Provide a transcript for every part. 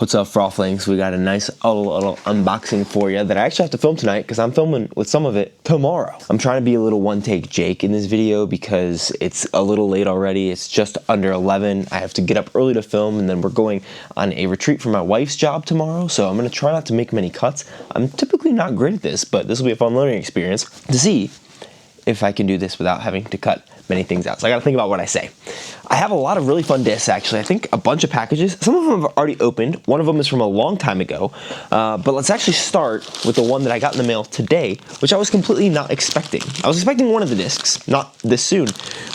What's up, Frothlings? We got a nice little unboxing for you that I actually have to film tonight because I'm filming with some of it tomorrow. I'm trying to be a little one-take Jake in this video because it's a little late already. It's just under 11. I have to get up early to film, and then we're going on a retreat for my wife's job tomorrow, so I'm going to try not to make many cuts. I'm typically not great at this, but this will be a fun learning experience to see if I can do this without having to cut many things out. So I gotta think about what I say. I have a lot of really fun discs, actually. I think a bunch of packages. Some of them have already opened. One of them is from a long time ago. But let's actually start with the one that I got in the mail today, which I was completely not expecting. I was expecting one of the discs, not this soon,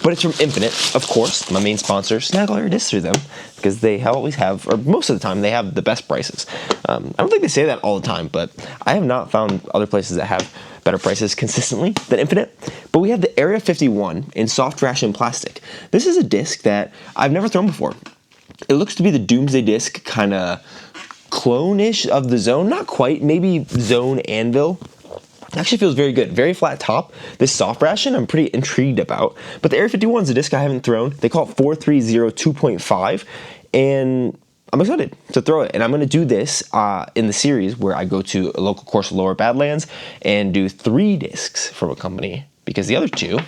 but it's from Infinite, of course, my main sponsor. Snag all your discs through them because they always have, or most of the time, they have the best prices. I don't think they say that all the time, but I have not found other places that have better prices consistently than Infinite. But we have the Area 51 in soft ration plastic. This is a disc that I've never thrown before. It looks to be the Doomsday disc kind of clone-ish of the Zone. Not quite, maybe Zone Anvil. It actually feels very good. Very flat top. This soft ration I'm pretty intrigued about. But the Area 51 is a disc I haven't thrown. They call it 430 2.5. And I'm excited to throw it, and I'm going to do this in the series where I go to a local course, Lower Badlands, and do 3 discs from a company, because the other 2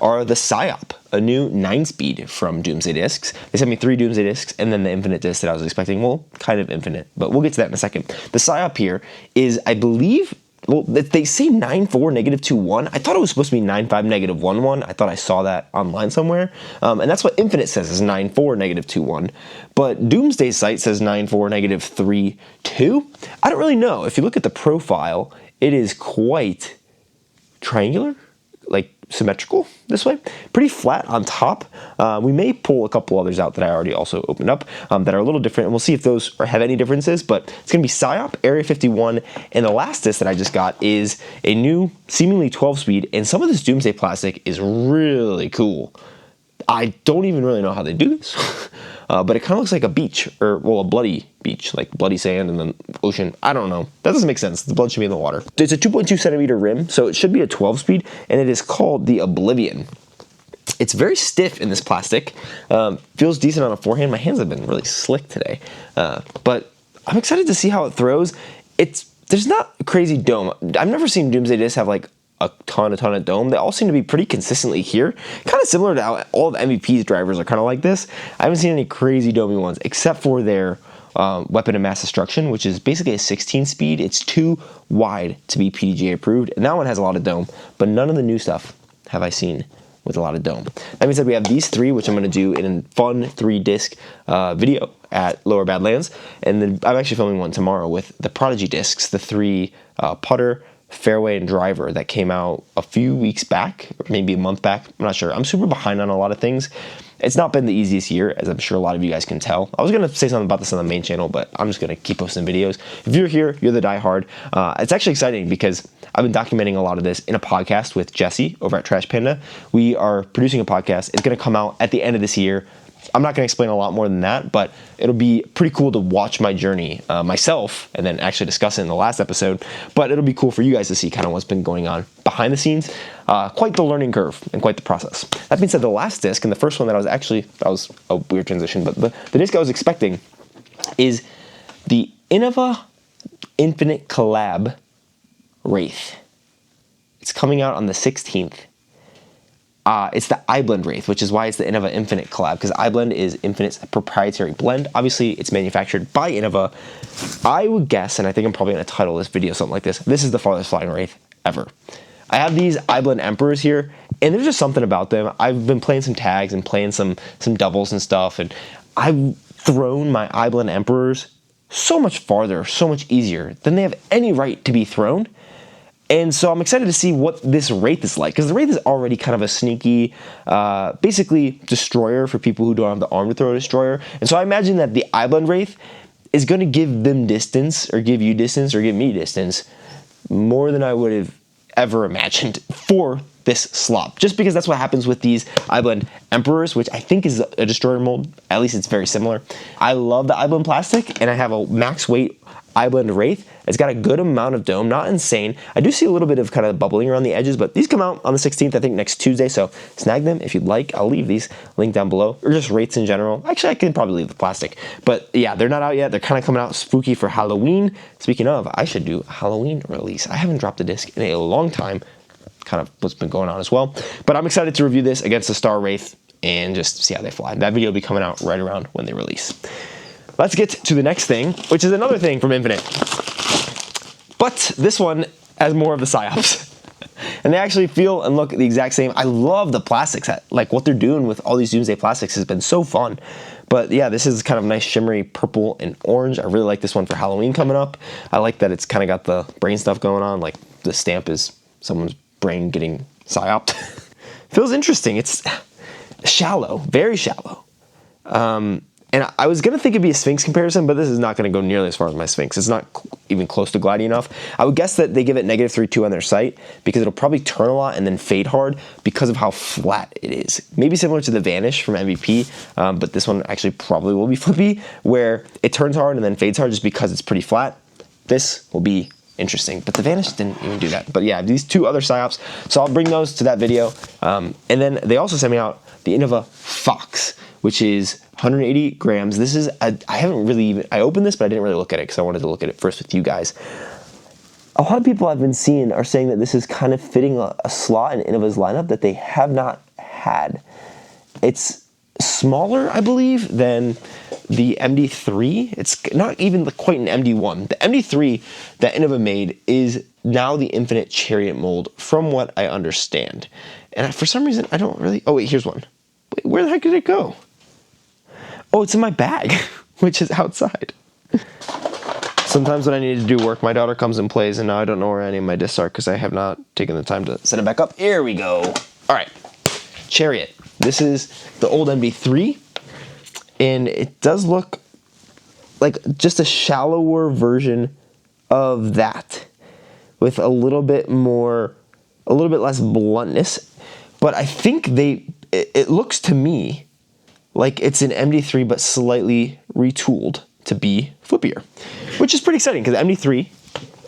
are the Psyop, a new 9-speed from Doomsday Discs. They sent me 3 Doomsday Discs, and then the Infinite disc that I was expecting. Well, kind of infinite, but we'll get to that in a second. The Psyop here is, I believe, well, they say 9.4 -2.1. I thought it was supposed to be 9.5 -1.1. I thought I saw that online somewhere. And that's what Infinite says is 9.4 -2.1. But Doomsday's site says 9.4 -3.2. I don't really know. If you look at the profile, it is quite triangular, like symmetrical this way. Pretty flat on top. We may pull a couple others out that I already also opened up that are a little different, and we'll see if those have any differences, but it's going to be Psyop, Area 51, and the last disc that I just got is a new, seemingly 12-speed, and some of this Doomsday plastic is really cool. I don't even really know how they do this, but it kind of looks like a beach, or, well, a bloody beach, like bloody sand and then ocean. I don't know. That doesn't make sense. The blood should be in the water. It's a 2.2 centimeter rim, so it should be a 12-speed, and it is called the Oblivion. It's very stiff in this plastic. Feels decent on a forehand. My hands have been really slick today, but I'm excited to see how it throws. There's not a crazy dome. I've never seen Doomsday discs have like a ton of dome. They all seem to be pretty consistently here. Kind of similar to how all of MVP's drivers are kind of like this. I haven't seen any crazy domey ones except for their weapon of mass destruction, which is basically a 16-speed. It's too wide to be PDGA approved, and that one has a lot of dome, but none of the new stuff have I seen with a lot of dome. That means that we have these 3, which I'm going to do in a fun 3-disc video at Lower Badlands, and then I'm actually filming one tomorrow with the Prodigy discs, the 3 putter, fairway, and driver that came out a few weeks back, or maybe a month back. I'm not sure. I'm super behind on a lot of things. It's not been the easiest year, as I'm sure a lot of you guys can tell. I was going to say something about this on the main channel, but I'm just going to keep posting videos. If you're here, you're the diehard. It's actually exciting because I've been documenting a lot of this in a podcast with Jesse over at Trash Panda. We are producing a podcast. It's going to come out at the end of this year. I'm not going to explain a lot more than that, but it'll be pretty cool to watch my journey myself and then actually discuss it in the last episode. But it'll be cool for you guys to see kind of what's been going on behind the scenes. Quite the learning curve and quite the process. That being said, the last disc and the first one that was a weird transition, but the disc I was expecting is the Innova Infinite Collab Wraith. It's coming out on the 16th. It's the iBlend Wraith, which is why it's the Innova Infinite collab, because iBlend is Infinite's proprietary blend. Obviously, it's manufactured by Innova. I would guess, and I think I'm probably going to title this video something like this, this is the farthest flying Wraith ever. I have these iBlend Emperors here, and there's just something about them. I've been playing some tags and playing some doubles and stuff, and I've thrown my iBlend Emperors so much farther, so much easier than they have any right to be thrown. And so I'm excited to see what this Wraith is like, because the Wraith is already kind of a sneaky, basically destroyer for people who don't have the arm to throw a destroyer. And so I imagine that the iBlend Wraith is going to give them distance, or give you distance, or give me distance, more than I would have ever imagined for this slop, just because that's what happens with these iBlend Emperors, which I think is a destroyer mold. At least it's very similar. I love the iBlend plastic, and I have a max weight iBlend Wraith. It's got a good amount of dome, not insane. I do see a little bit of kind of bubbling around the edges, but these come out on the 16th, I think next Tuesday, so snag them if you'd like. I'll leave these linked down below, or just Wraiths in general. Actually, I can probably leave the plastic, but yeah, they're not out yet. They're kind of coming out spooky for Halloween. Speaking of, I should do a Halloween release. I haven't dropped a disc in a long time, kind of what's been going on as well, but I'm excited to review this against the Star Wraith and just see how they fly. That video will be coming out right around when they release. Let's get to the next thing, which is another thing from Infinite. But this one has more of the psyops. And they actually feel and look the exact same. I love the plastics. Like what they're doing with all these Doomsday plastics has been so fun. But yeah, this is kind of nice shimmery purple and orange. I really like this one for Halloween coming up. I like that it's kind of got the brain stuff going on. Like the stamp is someone's brain getting psyoped. Feels interesting. It's shallow, very shallow. And I was going to think it'd be a Sphinx comparison, but this is not going to go nearly as far as my Sphinx. It's not even close to glidey enough. I would guess that they give it -3.2 on their site because it'll probably turn a lot and then fade hard because of how flat it is. Maybe similar to the Vanish from MVP, but this one actually probably will be flippy, where it turns hard and then fades hard just because it's pretty flat. This will be interesting, but the Vanish didn't even do that. But yeah, these two other psyops, so I'll bring those to that video. And then they also sent me out the Innova Fox, which is 180 grams. This is, I haven't really even, I opened this, but I didn't really look at it because I wanted to look at it first with you guys. A lot of people I've been seeing are saying that this is kind of fitting a slot in Innova's lineup that they have not had. It's smaller, I believe, than the MD3. It's not even quite an MD1. The MD3 that Innova made is now the Infinite Chariot mold, from what I understand. And for some reason, I don't really, oh wait, here's one. Wait, where the heck did it go? Oh, it's in my bag, which is outside. Sometimes when I need to do work, my daughter comes and plays, and now I don't know where any of my discs are because I have not taken the time to set it back up. Here we go. All right, Chariot. This is the old MD3, and it does look like just a shallower version of that with a little bit less bluntness. But I think it looks to me like it's an MD3 but slightly retooled to be flippier, which is pretty exciting because MD3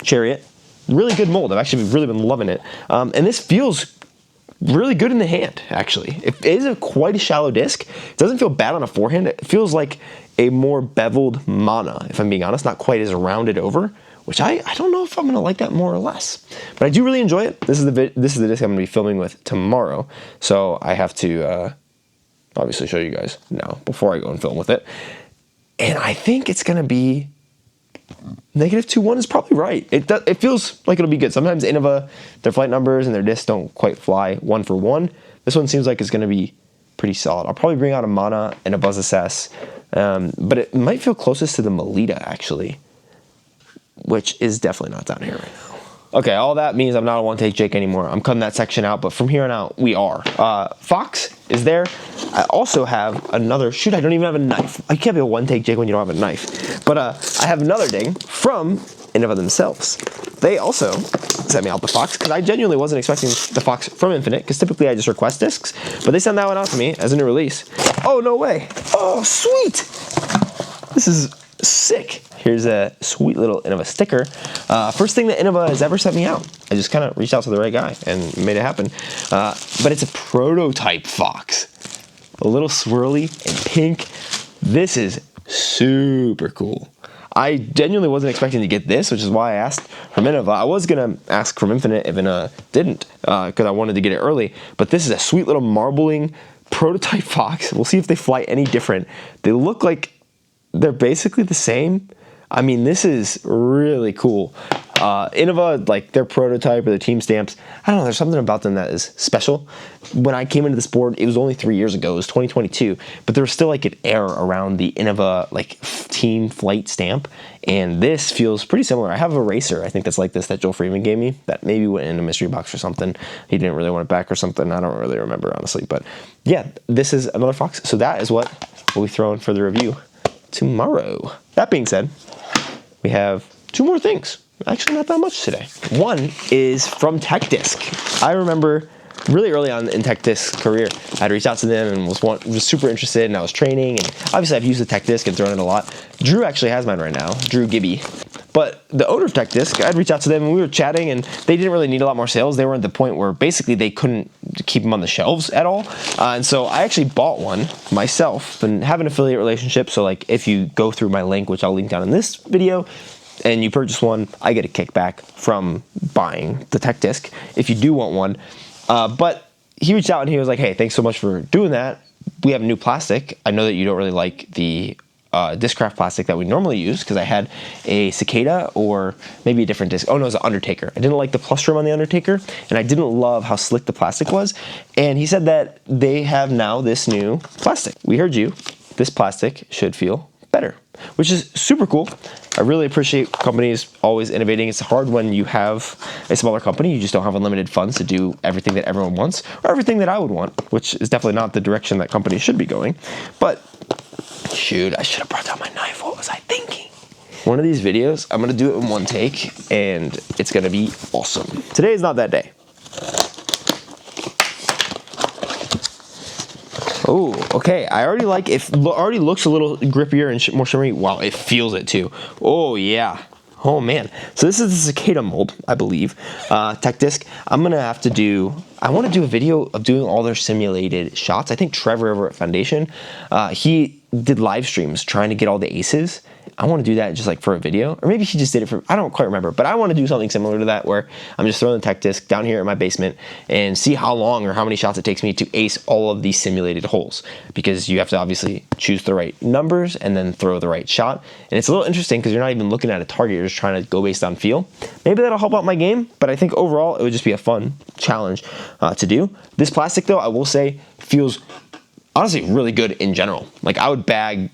Chariot, really good mold. I've actually really been loving it. And this feels really good in the hand, actually. It is quite a shallow disc. It doesn't feel bad on a forehand. It feels like a more beveled Mana, if I'm being honest, not quite as rounded over, which I don't know if I'm gonna like that more or less. But I do really enjoy it. This is the disc I'm gonna be filming with tomorrow, so I have to obviously show you guys now before I go and film with it. And I think it's gonna be -2.1 is probably right. It feels like it'll be good. Sometimes Innova, their flight numbers and their discs don't quite fly 1 for 1. This one seems like it's gonna be pretty solid. I'll probably bring out a Mana and a Buzz Assess, but it might feel closest to the Melita actually, which is definitely not down here right now. Okay, all that means I'm not a one-take Jake anymore. I'm cutting that section out, but from here on out, we are. Fox is there. I also have another, shoot, I don't even have a knife. I can't be a one-take Jake when you don't have a knife. But I have another ding from Innova themselves. They also sent me out the Fox, because I genuinely wasn't expecting the Fox from Infinite, because typically I just request discs, but they sent that one out to me as a new release. Oh, no way. Oh, sweet. This is sick. Here's a sweet little Innova sticker. First thing that Innova has ever sent me out. I just kind of reached out to the right guy and made it happen. But it's a prototype Fox. A little swirly and pink. This is super cool. I genuinely wasn't expecting to get this, which is why I asked from Innova. I was going to ask from Infinite if Innova didn't, because I wanted to get it early. But this is a sweet little marbling prototype Fox. We'll see if they fly any different. They look like they're basically the same. I mean, this is really cool. Innova, like their prototype or their team stamps, I don't know, there's something about them that is special. When I came into this board, it was only 3 years ago, it was 2022, but there was still like an air around the Innova like team flight stamp, and this feels pretty similar. I have a racer, I think that's like this, that Joel Freeman gave me, that maybe went in a mystery box or something. He didn't really want it back or something, I don't really remember honestly, but yeah, this is another Fox, so that is what we'll be throwing for the review tomorrow. That being said, we have 2 more things. Actually, not that much today. One is from Tech Disc. I remember really early on in Tech Disc's career. I had reached out to them and was super interested, and I was training, and obviously I've used the Tech Disc and thrown it a lot. Drew actually has mine right now, Drew Gibby. But the owner of Tech Disc, I'd reach out to them and we were chatting, and they didn't really need a lot more sales. They were at the point where basically they couldn't keep them on the shelves at all. And so I actually bought one myself and have an affiliate relationship. So like if you go through my link, which I'll link down in this video, and you purchase one, I get a kickback from buying the Tech Disc if you do want one. But he reached out and he was like, hey, thanks so much for doing that. We have new plastic. I know that you don't really like the Discraft plastic that we normally use, because I had a Cicada or maybe a different disc. Oh no, it was an Undertaker. I didn't like the plus trim on the Undertaker, and I didn't love how slick the plastic was. And he said that they have now this new plastic. We heard you. This plastic should feel better, which is super cool. I really appreciate companies always innovating. It's hard when you have a smaller company. You just don't have unlimited funds to do everything that everyone wants, or everything that I would want, which is definitely not the direction that companies should be going. But shoot, I should have brought down my knife. What was I thinking? One of these videos, I'm gonna do it in one take, and it's gonna be awesome. Today is not that day. Oh, okay. I already like it. Already looks a little grippier and more shimmery. Wow, it feels it too. Oh yeah. Oh man. So this is the Cicada mold, I believe. Tech Disc. I'm gonna have to do. I want to do a video of doing all their simulated shots. I think Trevor over at Foundation, he did live streams trying to get all the aces. I want to do that just like for a video, or maybe he just did it for, I don't quite remember, but I want to do something similar to that where I'm just throwing the Tech Disc down here in my basement and see how long or how many shots it takes me to ace all of these simulated holes, because you have to obviously choose the right numbers and then throw the right shot. And it's a little interesting because you're not even looking at a target, you're just trying to go based on feel. Maybe that'll help out my game, but I think overall it would just be a fun challenge to do. This plastic though, I will say, feels honestly really good in general. Like I would bag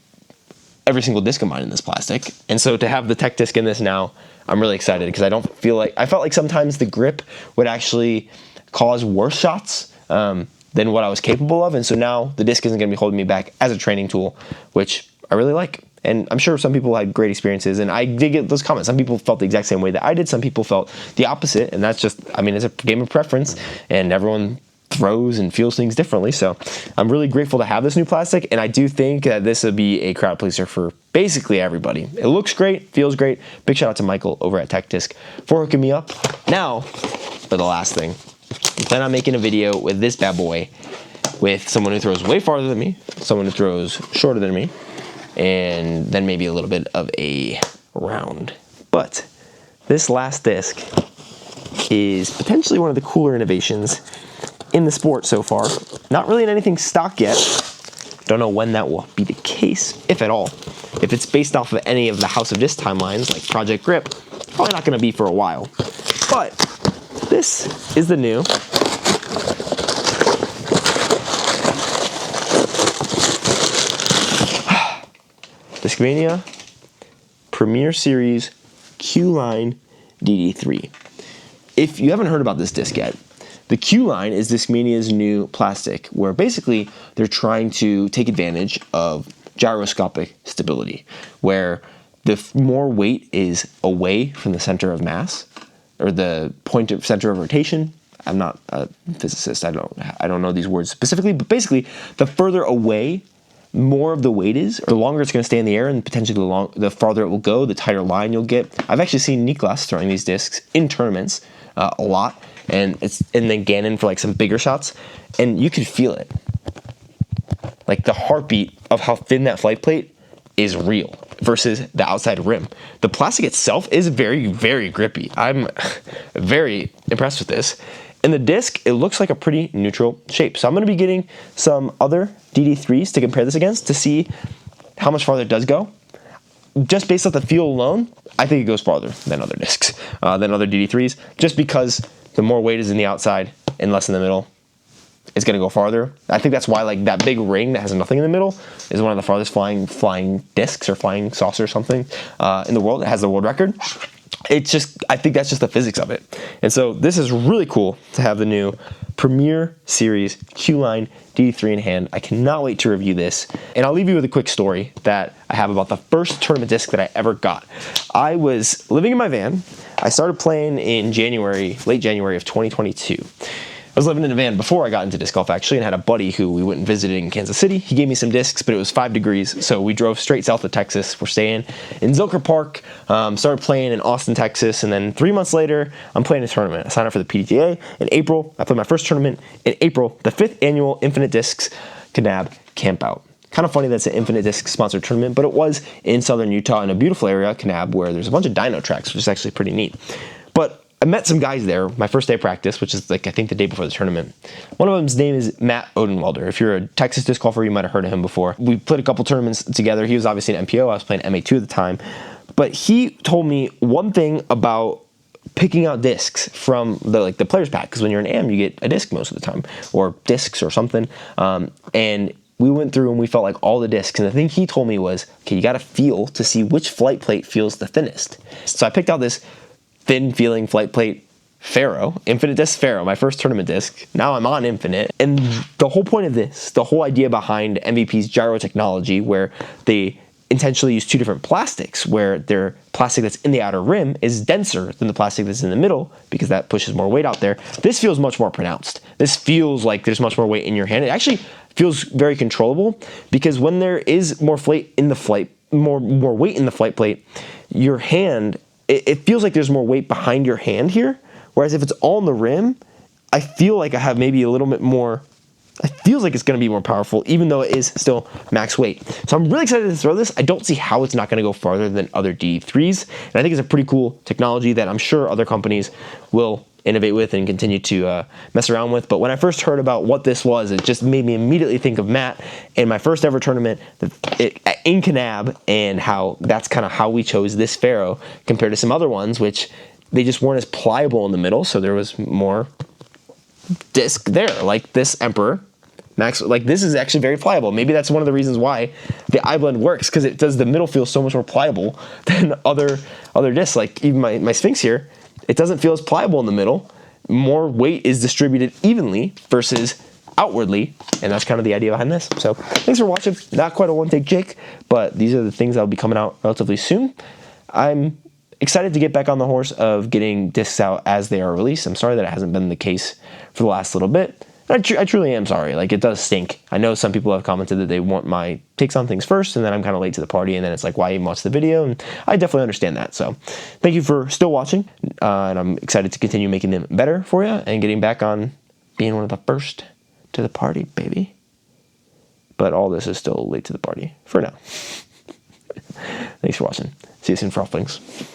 every single disc of mine in this plastic. And so to have the Tech Disc in this now, I'm really excited, because I don't feel like, I felt like sometimes the grip would actually cause worse shots than what I was capable of. And so now the disc isn't gonna be holding me back as a training tool, which I really like. And I'm sure some people had great experiences, and I did get those comments. Some people felt the exact same way that I did. Some people felt the opposite, and that's just, I mean, it's a game of preference, and everyone throws and feels things differently. So I'm really grateful to have this new plastic, and I do think that this would be a crowd pleaser for basically everybody. It looks great, feels great. Big shout out to Michael over at Tech Disc for hooking me up. Now, for the last thing, I plan on making a video with this bad boy, with someone who throws way farther than me, someone who throws shorter than me, and then maybe a little bit of a round. But this last disc is potentially one of the cooler innovations in the sport so far. Not really in anything stock yet. Don't know when that will be the case, if at all. If it's based off of any of the House of Disc timelines, like Project Grip, probably not gonna be for a while. But this is the new Discmania Premier Series Q-Line DD3. If you haven't heard about this disc yet, the Q-Line is Discmania's new plastic, where basically they're trying to take advantage of gyroscopic stability, where the more weight is away from the center of mass, or the point of center of rotation. I'm not a physicist, I don't know these words specifically, but basically the further away more of the weight is, the longer it's going to stay in the air, and potentially the farther it will go, the tighter line you'll get. I've actually seen Niklas throwing these discs in tournaments a lot, and then Gannon for like some bigger shots, and you could feel it. Like the heartbeat of how thin that flight plate is real versus the outside rim. The plastic itself is very, very grippy. I'm very impressed with this. And the disc, it looks like a pretty neutral shape. So I'm going to be getting some other DD3s to compare this against to see how much farther it does go. Just based off the feel alone, I think it goes farther than other discs, than other DD3s, just because the more weight is in the outside and less in the middle, it's going to go farther. I think that's why like that big ring that has nothing in the middle is one of the farthest flying discs or flying saucer or something in the world. It has the world record. It's just, I think that's just the physics of it. And so this is really cool to have the new Premier Series Q-Line DD3 in hand. I cannot wait to review this. And I'll leave you with a quick story that I have about the first tournament disc that I ever got. I was living in my van. I started playing in January, late January of 2022. was living in a van before I got into disc golf actually, and had a buddy who we went and visited in Kansas City. He gave me some discs, but it was 5 degrees, so we drove straight south of Texas. We're staying in Zilker Park, started playing in Austin, Texas, and then 3 months later, I'm playing a tournament. I signed up for the PDTA in April. I played my first tournament in April, the 5th annual Infinite Discs Kanab Campout. Kind of funny that's an Infinite Disc sponsored tournament, but it was in southern Utah in a beautiful area, Kanab, where there's a bunch of dyno tracks, which is actually pretty neat. But I met some guys there my first day of practice, which is like I think the day before the tournament. One of them's name is Matt Odenwalder. If you're a Texas disc golfer, you might have heard of him before. We played a couple tournaments together. He was obviously an MPO. I was playing MA2 at the time. But he told me one thing about picking out discs from the players pack, because when you're an AM, you get a disc most of the time, or discs or something. And we went through and we felt like all the discs, and the thing he told me was, okay, you got to feel to see which flight plate feels the thinnest. So I picked out this thin feeling flight plate Pharaoh, Infinite Disc Pharaoh, my first tournament disc. Now I'm on Infinite. And the whole point of this, the whole idea behind MVP's gyro technology, where they intentionally use 2 different plastics, where their plastic that's in the outer rim is denser than the plastic that's in the middle, because that pushes more weight out there. This feels much more pronounced. This feels like there's much more weight in your hand. It actually feels very controllable, because when there is more weight in the flight plate, your hand, it feels like there's more weight behind your hand here. Whereas if it's all in the rim, I feel like I have maybe a little bit more, it feels like it's going to be more powerful, even though it is still max weight. So I'm really excited to throw this. I don't see how it's not going to go farther than other D3s. And I think it's a pretty cool technology that I'm sure other companies will innovate with and continue to mess around with. But when I first heard about what this was, it just made me immediately think of Matt and my first ever tournament in Kanab, and how that's kind of how we chose this Pharaoh compared to some other ones, which they just weren't as pliable in the middle, so there was more disc there, like this Emperor Max. Like this is actually very pliable. Maybe that's one of the reasons why the iBlend works, because it does the middle feel so much more pliable than other discs. Like even my Sphinx here, it doesn't feel as pliable in the middle. More weight is distributed evenly versus outwardly, and that's kind of the idea behind this. So thanks for watching. Not quite a one-take Jake, but these are the things that will be coming out relatively soon. I'm excited to get back on the horse of getting discs out as they are released. I'm sorry that it hasn't been the case for the last little bit. I truly am sorry. Like, it does stink. I know some people have commented that they want my takes on things first, and then I'm kind of late to the party, and then it's like, why even watch the video? And I definitely understand that. So thank you for still watching, and I'm excited to continue making them better for you and getting back on being one of the first to the party, baby. But all this is still late to the party for now. Thanks for watching. See you soon, Frothlings.